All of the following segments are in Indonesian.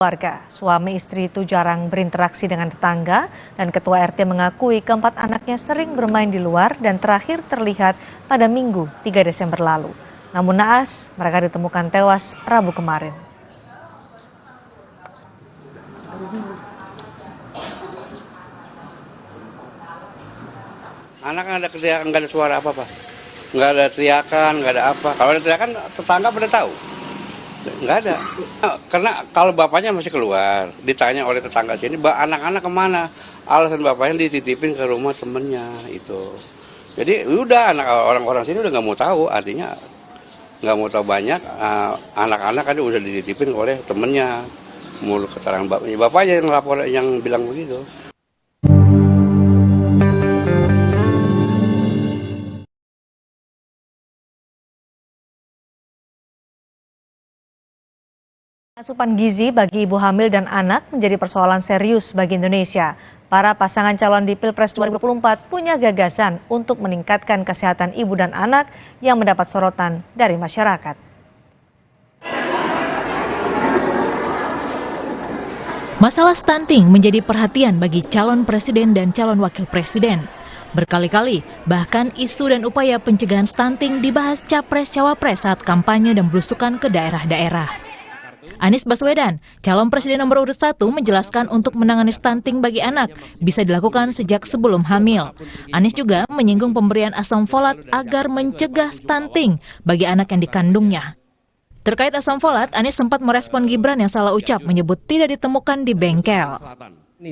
Warga, suami istri itu jarang berinteraksi dengan tetangga dan ketua RT mengakui keempat anaknya sering bermain di luar dan terakhir terlihat pada Minggu 3 Desember lalu. Namun naas, mereka ditemukan tewas Rabu kemarin. Anak nggak ada teriakan, nggak ada suara apa-apa. Nggak ada teriakan, nggak ada apa. Kalau ada teriakan, tetangga pada tahu. Nggak ada. Karena kalau bapaknya masih keluar, ditanya oleh tetangga sini, anak-anak kemana? Alasan bapaknya dititipin ke rumah temennya itu. Jadi udah orang-orang sini udah nggak mau tahu, artinya nggak mau tahu banyak. Anak-anak kan udah dititipin oleh temennya. Mulut keterangan bapaknya yang lapor, yang bilang begitu. Asupan gizi bagi ibu hamil dan anak menjadi persoalan serius bagi Indonesia. Para pasangan calon di Pilpres 2024 punya gagasan untuk meningkatkan kesehatan ibu dan anak yang mendapat sorotan dari masyarakat. Masalah stunting menjadi perhatian bagi calon presiden dan calon wakil presiden. Berkali-kali, bahkan isu dan upaya pencegahan stunting dibahas capres-cawapres saat kampanye dan belusukan ke daerah-daerah. Anies Baswedan, calon presiden nomor urut 1, menjelaskan untuk menangani stunting bagi anak bisa dilakukan sejak sebelum hamil. Anies juga menyinggung pemberian asam folat agar mencegah stunting bagi anak yang dikandungnya. Terkait asam folat, Anies sempat merespon Gibran yang salah ucap menyebut tidak ditemukan di bengkel.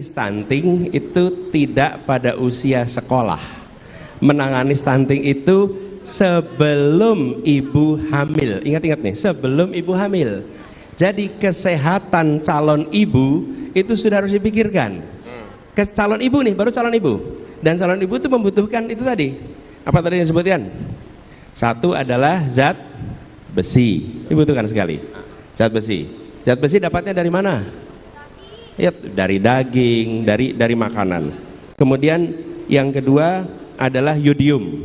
Stunting itu tidak pada usia sekolah. Menangani stunting itu sebelum ibu hamil. Ingat-ingat nih, sebelum ibu hamil. Jadi kesehatan calon ibu itu sudah harus dipikirkan. Calon ibu nih, baru calon ibu. Dan calon ibu itu membutuhkan itu tadi. Apa tadi yang disebutkan? Satu adalah zat besi. Dibutuhkan sekali. Zat besi. Zat besi dapatnya dari mana? Ya, dari daging, dari makanan. Kemudian yang kedua adalah yodium.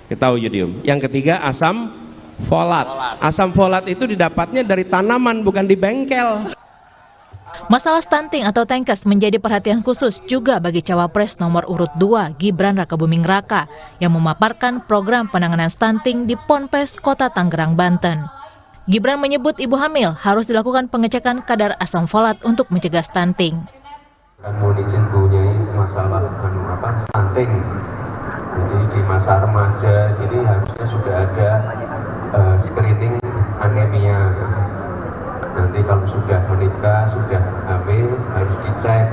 Kita tahu yodium. Yang ketiga asam folat. Asam folat itu didapatnya dari tanaman, bukan di bengkel. Masalah stunting atau tengkes menjadi perhatian khusus juga bagi cawapres nomor urut 2 Gibran Rakabuming Raka yang memaparkan program penanganan stunting di Ponpes Kota Tangerang, Banten. Gibran menyebut ibu hamil harus dilakukan pengecekan kadar asam folat untuk mencegah stunting. Mohon izin punya masalah stunting. Jadi di masa remaja, jadi harusnya sudah ada screening anemia. Nanti kalau sudah menikah, sudah hamil, harus dicek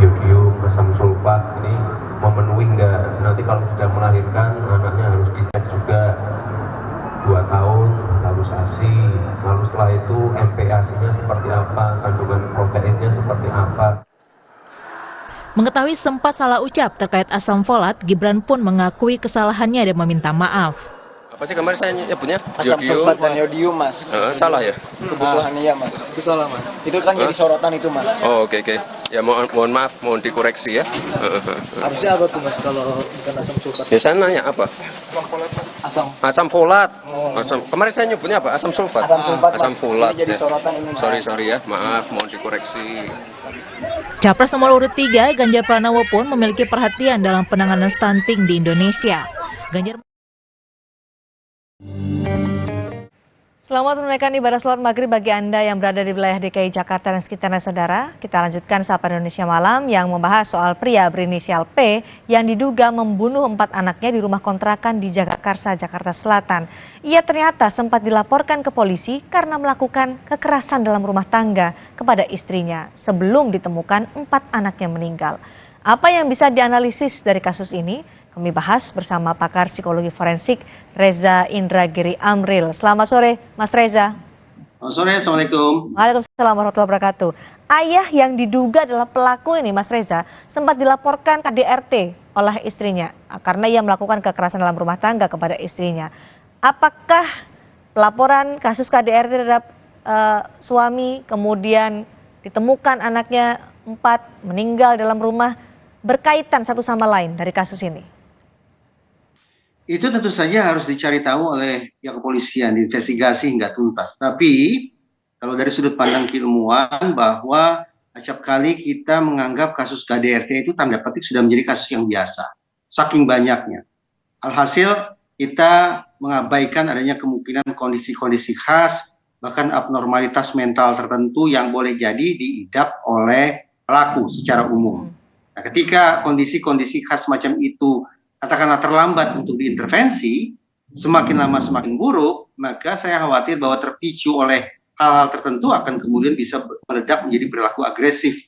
yodium, asam sulfat ini memenuhi enggak. Nanti kalau sudah melahirkan, anaknya harus dicek juga 2 tahun, harus ASI. Lalu setelah itu MPASI-nya seperti apa, kandungan proteinnya seperti apa. Mengetahui sempat salah ucap terkait asam folat, Gibran pun mengakui kesalahannya dan meminta maaf. Apa sih kemarin saya nyebutnya? Asam sulfat dan yodium, Mas. Salah ya? Kebutuhannya ya, Mas. Itu salah, Mas. Itu kan jadi sorotan itu, Mas. Oh, oke. Ya mohon maaf, mohon dikoreksi ya. Harusnya apa tuh, Mas, kalau bukan asam sulfat? Ya saya nanya apa? Asam folat. Kemarin saya nyebutnya apa? Asam sulfat. Asam folat. Ini jadi sorotan ini, Mas. Sorry ya, maaf, mohon dikoreksi. Capres nomor urut 3 Ganjar Pranowo pun memiliki perhatian dalam penanganan stunting di Indonesia. Ganjar Selamat menunaikan ibadah sholat maghrib bagi Anda yang berada di wilayah DKI Jakarta dan sekitarnya, saudara. Kita lanjutkan Sapa Indonesia Malam yang membahas soal pria berinisial P yang diduga membunuh 4 anaknya di rumah kontrakan di Jagakarsa, Jakarta Selatan. Ia ternyata sempat dilaporkan ke polisi karena melakukan kekerasan dalam rumah tangga kepada istrinya sebelum ditemukan 4 anaknya meninggal. Apa yang bisa dianalisis dari kasus ini? Kami bahas bersama pakar psikologi forensik Reza Indragiri Amril. Selamat sore, Mas Reza. Selamat sore, Assalamualaikum. Waalaikumsalam warahmatullahi wabarakatuh. Ayah yang diduga adalah pelaku ini, Mas Reza, sempat dilaporkan ke KDRT oleh istrinya karena ia melakukan kekerasan dalam rumah tangga kepada istrinya. Apakah pelaporan kasus KDRT terhadap suami, kemudian ditemukan anaknya 4 meninggal dalam rumah, berkaitan satu sama lain dari kasus ini? Itu tentu saja harus dicari tahu oleh pihak kepolisian, diinvestigasi hingga tuntas. Tapi kalau dari sudut pandang keilmuan bahwa acap kali kita menganggap kasus KDRT itu tanda petik sudah menjadi kasus yang biasa, saking banyaknya. Alhasil kita mengabaikan adanya kemungkinan kondisi-kondisi khas, bahkan abnormalitas mental tertentu yang boleh jadi diidap oleh pelaku secara umum. Nah, ketika kondisi-kondisi khas macam itu katakanlah terlambat untuk diintervensi, semakin lama semakin buruk, maka saya khawatir bahwa terpicu oleh hal-hal tertentu akan kemudian bisa meledak menjadi perilaku agresif,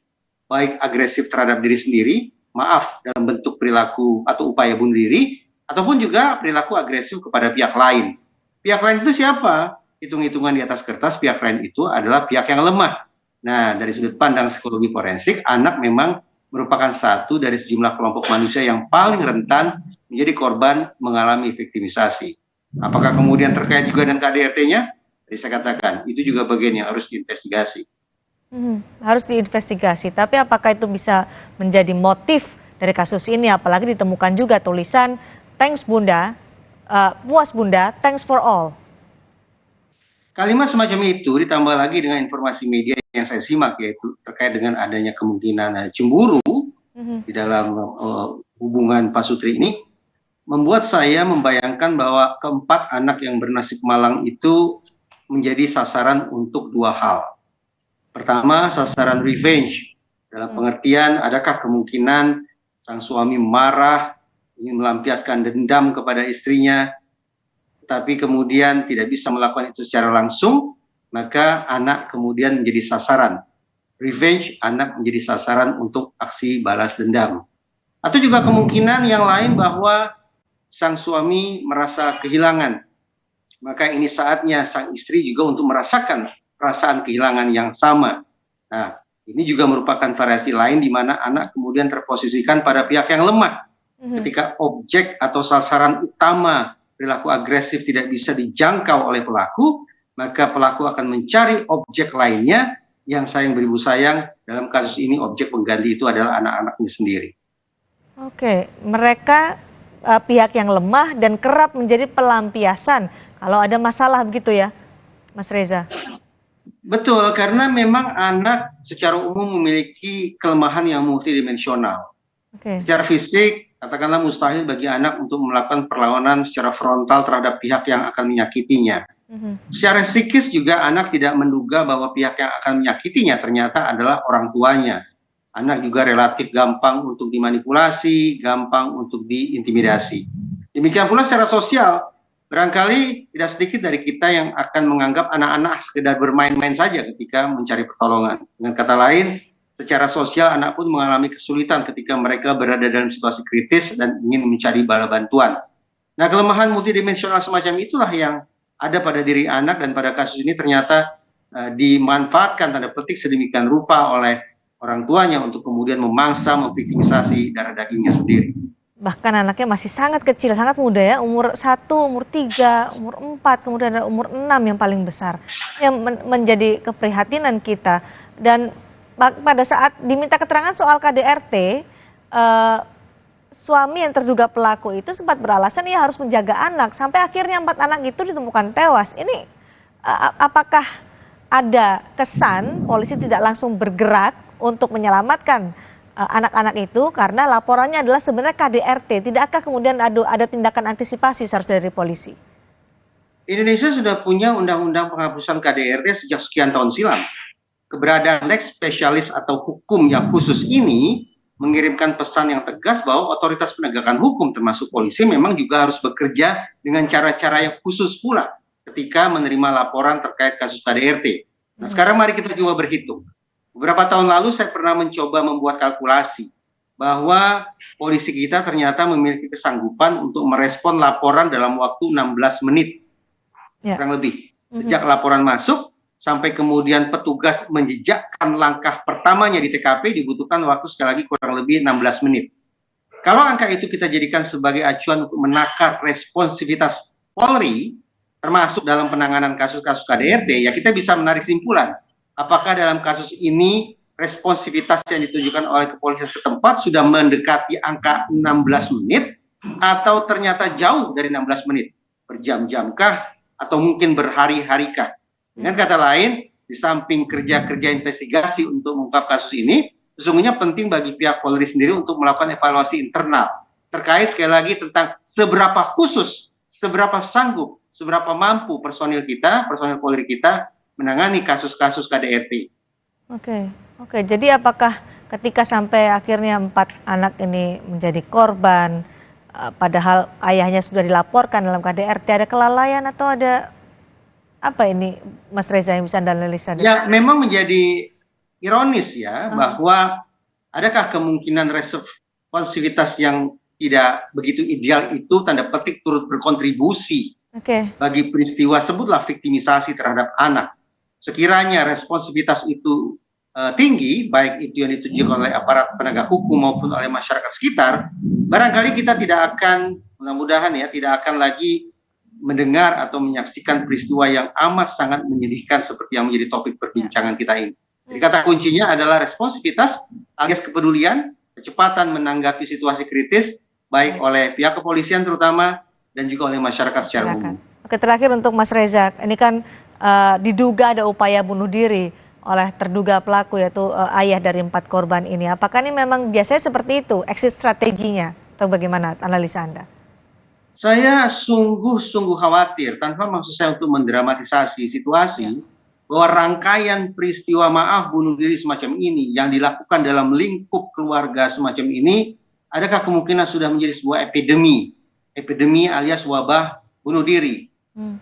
baik agresif terhadap diri sendiri, maaf dalam bentuk perilaku atau upaya bunuh diri, ataupun juga perilaku agresif kepada pihak lain. Pihak lain itu siapa? Hitung-hitungan di atas kertas, pihak lain itu adalah pihak yang lemah. Nah, dari sudut pandang psikologi forensik, anak memang merupakan satu dari sejumlah kelompok manusia yang paling rentan menjadi korban mengalami viktimisasi. Apakah kemudian terkait juga dengan KDRT-nya? Tadi saya katakan, itu juga bagian yang harus diinvestigasi. Harus diinvestigasi, tapi apakah itu bisa menjadi motif dari kasus ini? Apalagi ditemukan juga tulisan, thanks Bunda, puas Bunda, thanks for all. Kalimat semacam itu ditambah lagi dengan informasi media yang saya simak, yaitu terkait dengan adanya kemungkinan cemburu di dalam hubungan Pak Sutri ini, membuat saya membayangkan bahwa keempat anak yang bernasib malang itu menjadi sasaran untuk dua hal. Pertama, sasaran revenge, dalam pengertian adakah kemungkinan sang suami marah, ingin melampiaskan dendam kepada istrinya, tapi kemudian tidak bisa melakukan itu secara langsung, maka anak kemudian menjadi sasaran. Revenge, anak menjadi sasaran untuk aksi balas dendam. Atau juga kemungkinan yang lain bahwa sang suami merasa kehilangan. Maka ini saatnya sang istri juga untuk merasakan perasaan kehilangan yang sama. Nah, ini juga merupakan variasi lain di mana anak kemudian terposisikan pada pihak yang lemah. Ketika objek atau sasaran utama perilaku agresif tidak bisa dijangkau oleh pelaku, maka pelaku akan mencari objek lainnya yang sayang beribu sayang. Dalam kasus ini objek pengganti itu adalah anak-anaknya sendiri. Oke, mereka pihak yang lemah dan kerap menjadi pelampiasan kalau ada masalah begitu ya, Mas Reza? Betul, karena memang anak secara umum memiliki kelemahan yang multidimensional. Secara fisik, katakanlah mustahil bagi anak untuk melakukan perlawanan secara frontal terhadap pihak yang akan menyakitinya. Secara psikis juga anak tidak menduga bahwa pihak yang akan menyakitinya ternyata adalah orang tuanya. Anak juga relatif gampang untuk dimanipulasi, gampang untuk diintimidasi. Demikian pula secara sosial, barangkali tidak sedikit dari kita yang akan menganggap anak-anak sekedar bermain-main saja ketika mencari pertolongan. Dengan kata lain, secara sosial anak pun mengalami kesulitan ketika mereka berada dalam situasi kritis dan ingin mencari bala bantuan. Nah, kelemahan multidimensional semacam itulah yang ada pada diri anak dan pada kasus ini ternyata dimanfaatkan tanda petik sedemikian rupa oleh orang tuanya untuk kemudian memangsa, memviktimisasi darah dagingnya sendiri. Bahkan anaknya masih sangat kecil, sangat muda ya, umur 1, umur 3, umur 4, kemudian ada umur 6 yang paling besar. Yang menjadi keprihatinan kita. Dan pada saat diminta keterangan soal KDRT, suami yang terduga pelaku itu sempat beralasan ia harus menjaga anak. Sampai akhirnya 4 anak itu ditemukan tewas. Ini apakah ada kesan polisi tidak langsung bergerak untuk menyelamatkan anak-anak itu karena laporannya adalah sebenarnya KDRT. Tidakkah kemudian ada tindakan antisipasi seharusnya dari polisi? Indonesia sudah punya undang-undang penghapusan KDRT sejak sekian tahun silam. Keberadaan lex spesialis atau hukum yang khusus ini mengirimkan pesan yang tegas bahwa otoritas penegakan hukum termasuk polisi memang juga harus bekerja dengan cara-cara yang khusus pula ketika menerima laporan terkait kasus KDRT. Nah, sekarang mari kita coba berhitung. Beberapa tahun lalu saya pernah mencoba membuat kalkulasi bahwa polisi kita ternyata memiliki kesanggupan untuk merespon laporan dalam waktu 16 menit. Kurang lebih. Sejak laporan masuk sampai kemudian petugas menjejakkan langkah pertamanya di TKP dibutuhkan waktu sekali lagi kurang lebih 16 menit. Kalau angka itu kita jadikan sebagai acuan untuk menakar responsivitas Polri, termasuk dalam penanganan kasus-kasus KDRT, ya kita bisa menarik simpulan. Apakah dalam kasus ini responsivitas yang ditunjukkan oleh kepolisian setempat sudah mendekati angka 16 menit atau ternyata jauh dari 16 menit, berjam-jamkah atau mungkin berhari-harikah. Dengan kata lain, di samping kerja-kerja investigasi untuk mengungkap kasus ini, sesungguhnya penting bagi pihak Polri sendiri untuk melakukan evaluasi internal terkait sekali lagi tentang seberapa khusus, seberapa sanggup, seberapa mampu personil Polri kita menangani kasus-kasus KDRT. Oke. Jadi apakah ketika sampai akhirnya 4 anak ini menjadi korban, padahal ayahnya sudah dilaporkan dalam KDRT, ada kelalaian atau ada apa ini, Mas Reza, yang bisa Anda analisa? Ya, memang menjadi ironis ya, bahwa adakah kemungkinan responsivitas yang tidak begitu ideal itu tanda petik turut berkontribusi bagi peristiwa, sebutlah viktimisasi terhadap anak. Sekiranya responsivitas itu tinggi, baik itu yang ditunjukkan oleh aparat penegak hukum maupun oleh masyarakat sekitar, barangkali kita tidak akan, mudah-mudahan ya, tidak akan lagi mendengar atau menyaksikan peristiwa yang amat sangat menyedihkan seperti yang menjadi topik perbincangan kita ini. Jadi kata kuncinya adalah responsivitas alias kepedulian, kecepatan menanggapi situasi kritis, baik oleh pihak kepolisian terutama dan juga oleh masyarakat secara umum. Oke, terakhir untuk Mas Reza, ini kan diduga ada upaya bunuh diri oleh terduga pelaku, yaitu ayah dari 4 korban ini. Apakah ini memang biasanya seperti itu, exit strateginya, atau bagaimana analisa Anda? Saya sungguh-sungguh khawatir, tanpa maksud saya untuk mendramatisasi situasi, bahwa rangkaian peristiwa bunuh diri semacam ini yang dilakukan dalam lingkup keluarga semacam ini, adakah kemungkinan sudah menjadi sebuah epidemi alias wabah bunuh diri.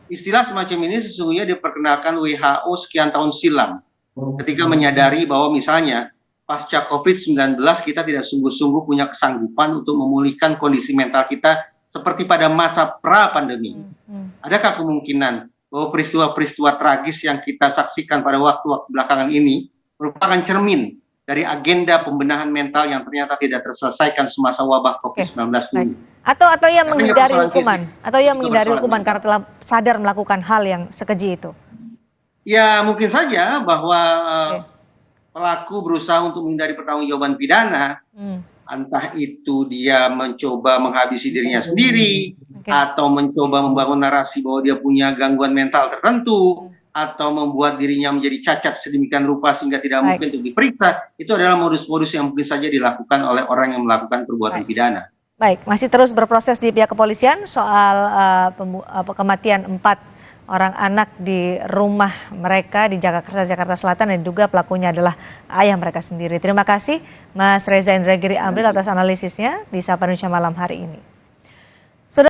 Istilah semacam ini sesungguhnya diperkenalkan WHO sekian tahun silam, ketika menyadari bahwa misalnya pasca COVID-19 kita tidak sungguh-sungguh punya kesanggupan untuk memulihkan kondisi mental kita seperti pada masa pra-pandemi. Adakah kemungkinan bahwa peristiwa-peristiwa tragis yang kita saksikan pada waktu-waktu belakangan ini merupakan cermin dari agenda pembenahan mental yang ternyata tidak terselesaikan semasa wabah COVID-19 dulu? Atau yang menghindari hukuman, karena telah sadar melakukan hal yang sekeji itu? Ya, mungkin saja bahwa pelaku berusaha untuk menghindari pertanggungjawaban pidana, entah itu dia mencoba menghabisi dirinya sendiri, atau mencoba membangun narasi bahwa dia punya gangguan mental tertentu, atau membuat dirinya menjadi cacat sedemikian rupa sehingga tidak mungkin untuk diperiksa. Itu adalah modus-modus yang mungkin saja dilakukan oleh orang yang melakukan perbuatan pidana. Baik, masih terus berproses di pihak kepolisian soal kematian 4 orang anak di rumah mereka di Jakarta Selatan, dan diduga pelakunya adalah ayah mereka sendiri. Terima kasih Mas Reza Indragiri Amril atas analisisnya di Sapa Indonesia Malam hari ini.